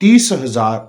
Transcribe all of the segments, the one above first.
30,000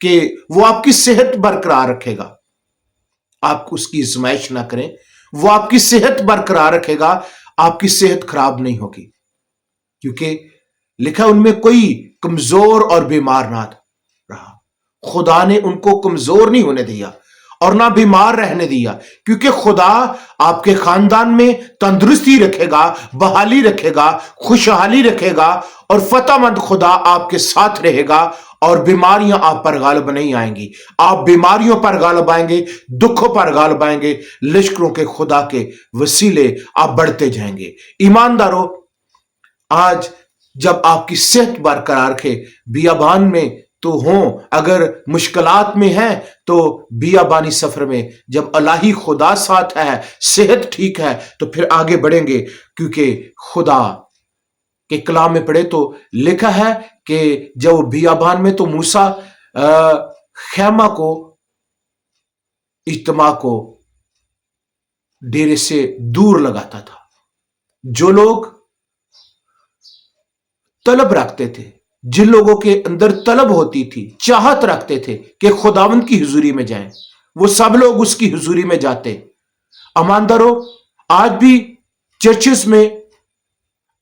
کہ وہ آپ کی صحت برقرار رکھے گا. آپ اس کی آزمائش نہ کریں. وہ آپ کی صحت برقرار رکھے گا. آپ کی صحت خراب نہیں ہوگی، کیونکہ لکھا ان میں کوئی کمزور اور بیمار نہ رہا. خدا نے ان کو کمزور نہیں ہونے دیا اور نہ بیمار رہنے دیا، کیونکہ خدا آپ کے خاندان میں تندرستی رکھے گا، بحالی رکھے گا، خوشحالی رکھے گا، اور فتح مند خدا آپ کے ساتھ رہے گا، اور بیماریاں آپ پر غالب نہیں آئیں گی. آپ بیماریوں پر غالب آئیں گے، دکھوں پر غالب آئیں گے. لشکروں کے خدا کے وسیلے آپ بڑھتے جائیں گے. ایمانداروں، آج جب آپ کی صحت برقرار رکھے، بیابان میں تو ہوں، اگر مشکلات میں ہیں تو بیابانی سفر میں جب الہی خدا ساتھ ہے، صحت ٹھیک ہے، تو پھر آگے بڑھیں گے. کیونکہ خدا کے کلام میں پڑھے تو لکھا ہے کہ جب بیابان میں تو موسیٰ خیمہ کو، اجتماع کو ڈیرے سے دور لگاتا تھا. جو لوگ طلب رکھتے تھے، جن لوگوں کے اندر طلب ہوتی تھی، چاہت رکھتے تھے کہ خداوند کی حضوری میں جائیں، وہ سب لوگ اس کی حضوری میں جاتے. امانداروں، آج بھی چرچز میں،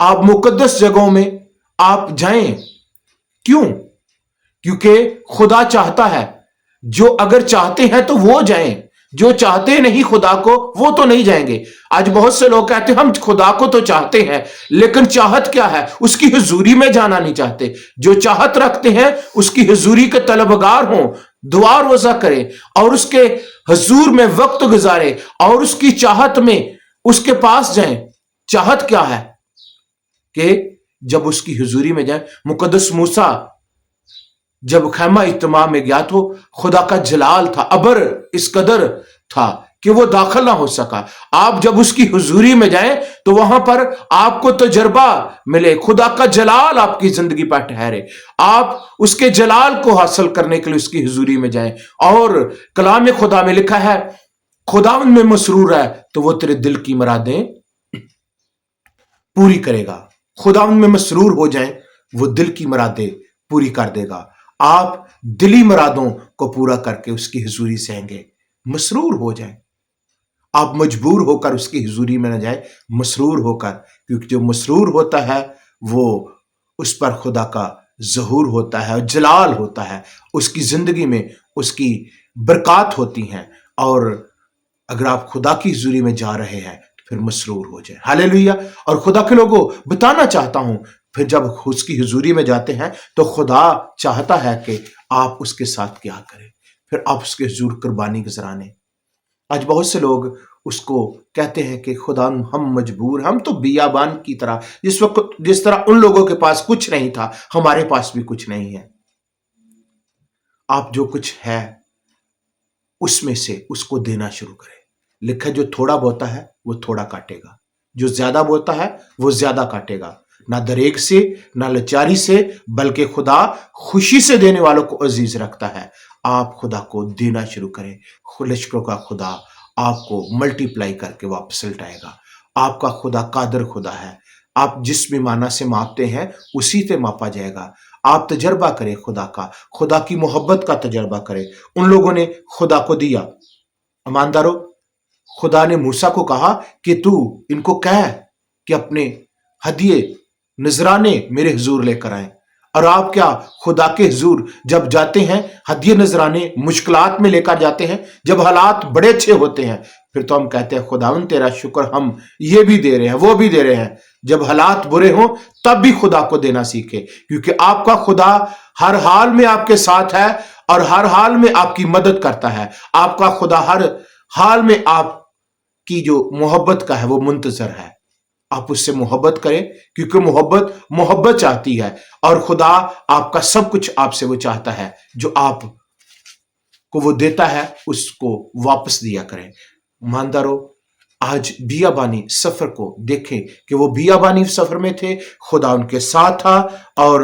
آپ مقدس جگہوں میں آپ جائیں. کیوں؟ کیونکہ خدا چاہتا ہے. جو اگر چاہتے ہیں تو وہ جائیں، جو چاہتے نہیں خدا کو وہ تو نہیں جائیں گے. آج بہت سے لوگ کہتے ہیں ہم خدا کو تو چاہتے ہیں، لیکن چاہت کیا ہے؟ اس کی حضوری میں جانا نہیں چاہتے. جو چاہت رکھتے ہیں اس کی حضوری کے طلبگار ہوں، دعا روزہ کریں اور اس کے حضور میں وقت گزارے اور اس کی چاہت میں اس کے پاس جائیں. چاہت کیا ہے؟ کہ جب اس کی حضوری میں جائیں. مقدس موسیٰ جب خیمہ اجتماع میں گیا تو خدا کا جلال تھا، ابر اس قدر تھا کہ وہ داخل نہ ہو سکا. آپ جب اس کی حضوری میں جائیں تو وہاں پر آپ کو تجربہ ملے، خدا کا جلال آپ کی زندگی پر ٹھہرے. آپ اس کے جلال کو حاصل کرنے کے لیے اس کی حضوری میں جائیں. اور کلام خدا میں لکھا ہے خداوند میں مسرور ہے تو وہ تیرے دل کی مرادیں پوری کرے گا. خداوند میں مسرور ہو جائیں، وہ دل کی مرادیں پوری کر دے گا. آپ دلی مرادوں کو پورا کر کے اس کی حضوری سے آئیں گے. مسرور ہو جائیں. آپ مجبور ہو کر اس کی حضوری میں نہ جائیں، مسرور ہو کر، کیونکہ جو مسرور ہوتا ہے وہ اس پر خدا کا ظہور ہوتا ہے، جلال ہوتا ہے، اس کی زندگی میں اس کی برکات ہوتی ہیں. اور اگر آپ خدا کی حضوری میں جا رہے ہیں تو پھر مسرور ہو جائیں. ہاللیلویہ. اور خدا کے لوگوں، بتانا چاہتا ہوں، پھر جب اس کی حضوری میں جاتے ہیں تو خدا چاہتا ہے کہ آپ اس کے ساتھ کیا کریں. پھر آپ اس کے حضور قربانی گزرانے. آج بہت سے لوگ اس کو کہتے ہیں کہ خدا ہم مجبور، ہم تو بیابان کی طرح، جس طرح ان لوگوں کے پاس کچھ نہیں تھا ہمارے پاس بھی کچھ نہیں ہے. آپ جو کچھ ہے اس میں سے اس کو دینا شروع کریں. لکھا جو تھوڑا بوتا ہے وہ تھوڑا کاٹے گا، جو زیادہ بوتا ہے وہ زیادہ کاٹے گا. نہ دریغ سے نہ لچاری سے، بلکہ خدا خوشی سے دینے والوں کو عزیز رکھتا ہے. آپ خدا کو دینا شروع کریں. لشکروں کا خدا آپ کو ملٹی پلائی کر کے واپس لٹائے گا. آپ کا خدا قادر خدا ہے. آپ جس پیمانہ سے ماپتے ہیں اسی سے ماپا جائے گا. آپ تجربہ کریں خدا کا، خدا کی محبت کا تجربہ کریں. ان لوگوں نے خدا کو دیا. ایمانداروں، خدا نے موسیٰ کو کہا کہ تو ان کو کہہ کہ اپنے ہدیے نذرانے میرے حضور لے کر آئیں. اور آپ کیا خدا کے حضور جب جاتے ہیں ہدیے نذرانے مشکلات میں لے کر جاتے ہیں، جب حالات بڑے اچھے ہوتے ہیں پھر تو ہم کہتے ہیں خداوند تیرا شکر، ہم یہ بھی دے رہے ہیں وہ بھی دے رہے ہیں. جب حالات برے ہوں تب بھی خدا کو دینا سیکھے، کیونکہ آپ کا خدا ہر حال میں آپ کے ساتھ ہے اور ہر حال میں آپ کی مدد کرتا ہے. آپ کا خدا ہر حال میں آپ کی جو محبت کا ہے وہ منتظر ہے. آپ اس سے محبت کریں، کیونکہ محبت چاہتی ہے، اور خدا آپ کا سب کچھ آپ سے وہ چاہتا ہے. جو آپ کو وہ دیتا ہے اس کو واپس دیا کریں. ایمانداروں، آج بیابانی سفر کو دیکھیں کہ وہ بیابانی سفر میں تھے، خدا ان کے ساتھ تھا اور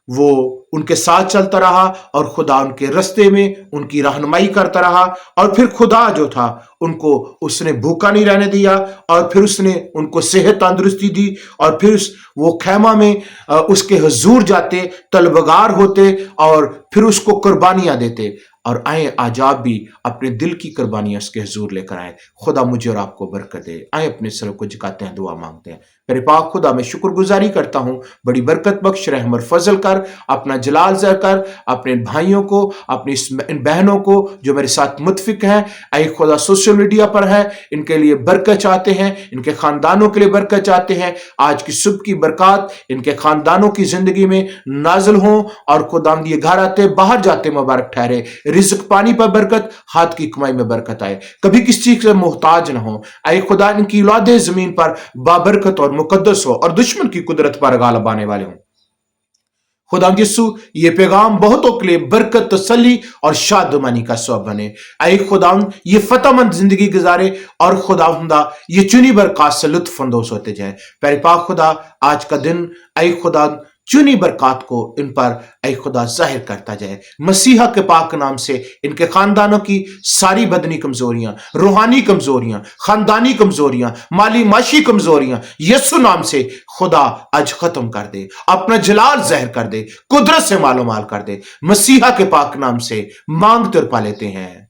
وہ ان کے ساتھ چلتا رہا اور خدا ان کے رستے میں ان کی رہنمائی کرتا رہا، اور پھر خدا جو تھا ان کو اس نے بھوکا نہیں رہنے دیا، اور پھر اس نے ان کو صحت تندرستی دی، اور پھر وہ خیمہ میں اس کے حضور جاتے، طلبگار ہوتے، اور پھر اس کو قربانیاں دیتے، اور آئیں آج آپ بھی اپنے دل کی قربانیاں اس کے حضور لے کر آئیں۔ خدا مجھے اور آپ کو برکت دے۔ آئیں اپنے سر کو جھکاتے ہیں، دعا مانگتے ہیں۔ میرے پاک خدا، میں شکر گزاری کرتا ہوں، بڑی برکت بخش، رحم اور فضل کر، اپنا جلال ظاہر کر اپنے بھائیوں کو، اپنی ان بہنوں کو جو میرے ساتھ متفق ہیں، اے خدا سوشل میڈیا پر ہے، ان کے لیے برکت چاہتے ہیں، ان کے خاندانوں کے لیے برکت چاہتے ہیں۔ آج کی صبح کی برکات ان کے خاندانوں کی زندگی میں نازل ہوں، اور خداوند یہ گھر آتے باہر جاتے مبارک ٹھہرے، رزق پانی پر برکت، ہاتھ کی کمائی میں برکت آئے، کبھی کسی چیز سے محتاج نہ ہو۔ اے خدا ان کی اولادیں زمین پر بابرکت اور مقدس ہو، اور دشمن کی قدرت پر غالب آنے والے ہوں۔ خدا یسوع یہ پیغام بہتوں کے لیے برکت، تسلی اور شادمانی کا سبب بنے۔ اے خداوند یہ فتح مند زندگی گزارے، اور خداوندہ یہ چنی برکات سے لطف اندوز ہوتے جائیں۔ پیارے پاک خدا، آج کا دن اے خدا چنی برکات کو ان پر اے خدا ظاہر کرتا جائے۔ مسیحا کے پاک نام سے ان کے خاندانوں کی ساری بدنی کمزوریاں، روحانی کمزوریاں، خاندانی کمزوریاں، مالی معاشی کمزوریاں یسوع نام سے خدا آج ختم کر دے، اپنا جلال ظاہر کر دے، قدرت سے مالو مال کر دے۔ مسیحا کے پاک نام سے مانگتے اور پا لیتے ہیں۔